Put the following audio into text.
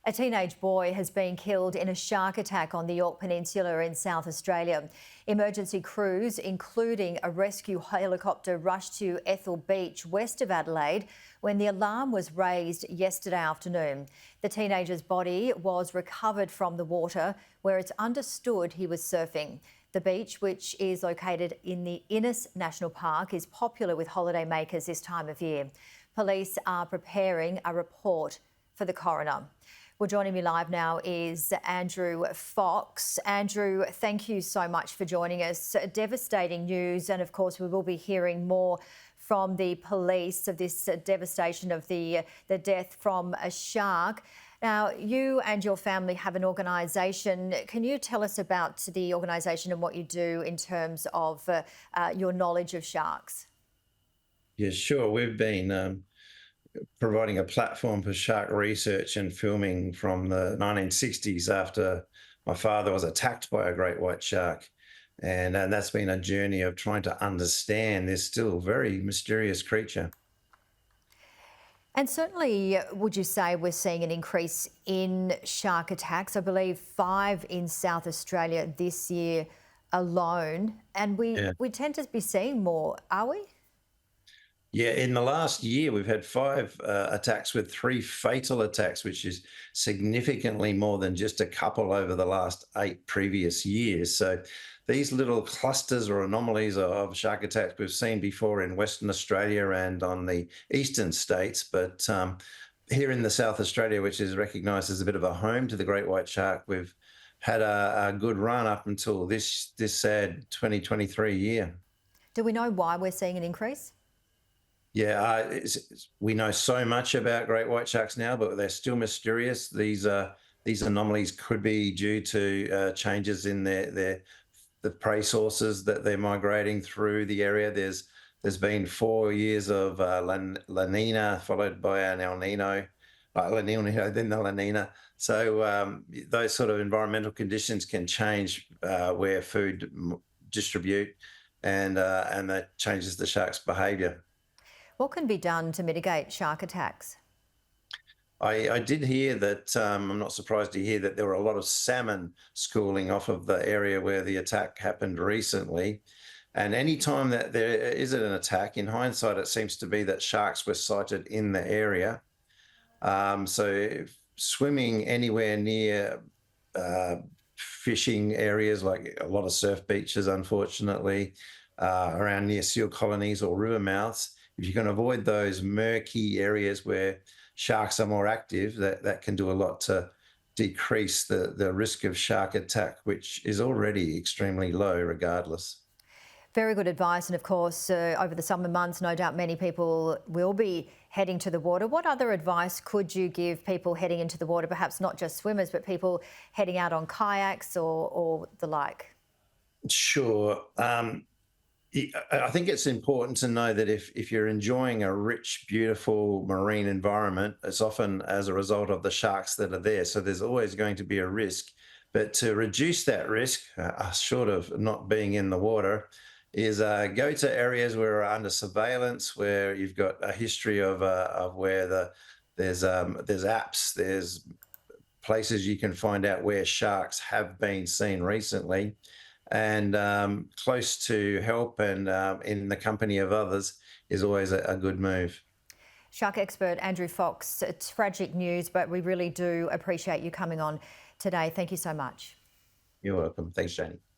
A teenage boy has been killed in a shark attack on the Yorke Peninsula in South Australia. Emergency crews, including a rescue helicopter, rushed to Ethel Beach, west of Adelaide, when the alarm was raised yesterday afternoon. The teenager's body was recovered from the water, where it's understood he was surfing. The beach, which is located in the Innes National Park, is popular with holidaymakers this time of year. Police are preparing a report for the coroner. Well, joining me live now is Andrew Fox. Andrew, thank you so much for joining us. Devastating news, and of course we will be hearing more from the police of this devastation of the death from a shark. Now, you and your family have an organisation. Can you tell us about the organisation and what you do in terms of your knowledge of sharks? Yeah, sure. We've been providing a platform for shark research and filming from the 1960s after my father was attacked by a great white shark. And that's been a journey of trying to understand this still very mysterious creature. And certainly, would you say we're seeing an increase in shark attacks? I believe 5 in South Australia this year alone. And Yeah. we tend to be seeing more, are we? Yeah, in the last year, we've had 5 attacks with 3 fatal attacks, which is significantly more than just a couple over the last 8 previous years. So these little clusters or anomalies of shark attacks we've seen before in Western Australia and on the eastern states. But here in the South Australia, which is recognised as a bit of a home to the great white shark, we've had a good run up until this sad 2023 year. Do we know why we're seeing an increase? Yeah, we know so much about great white sharks now, but they're still mysterious. These anomalies could be due to changes in the prey sources that they're migrating through the area. There's been 4 years of La Nina followed by an El Nino, La Nina, then the La Nina. So those sort of environmental conditions can change where food distribute, and that changes the shark's behaviour. What can be done to mitigate shark attacks? I did hear that, I'm not surprised to hear that there were a lot of salmon schooling off of the area where the attack happened recently. And any time that there is an attack, in hindsight, it seems to be that sharks were sighted in the area. So if swimming anywhere near uh, fishing areas, like a lot of surf beaches, unfortunately, around near seal colonies or river mouths, if you can avoid those murky areas where sharks are more active, that can do a lot to decrease the risk of shark attack, which is already extremely low regardless. Very good advice. And of course, over the summer months, no doubt many people will be heading to the water. What other advice could you give people heading into the water, perhaps not just swimmers, but people heading out on kayaks or the like? Sure. I think it's important to know that if you're enjoying a rich, beautiful marine environment, it's often as a result of the sharks that are there. So there's always going to be a risk. But to reduce that risk, short of not being in the water, is go to areas where are under surveillance, where you've got a history of where there's apps, there's places you can find out where sharks have been seen recently, and close to help and in the company of others is always a good move. Shark expert Andrew Fox, tragic news, but we really do appreciate you coming on today. Thank you so much. You're welcome. Thanks, Janie.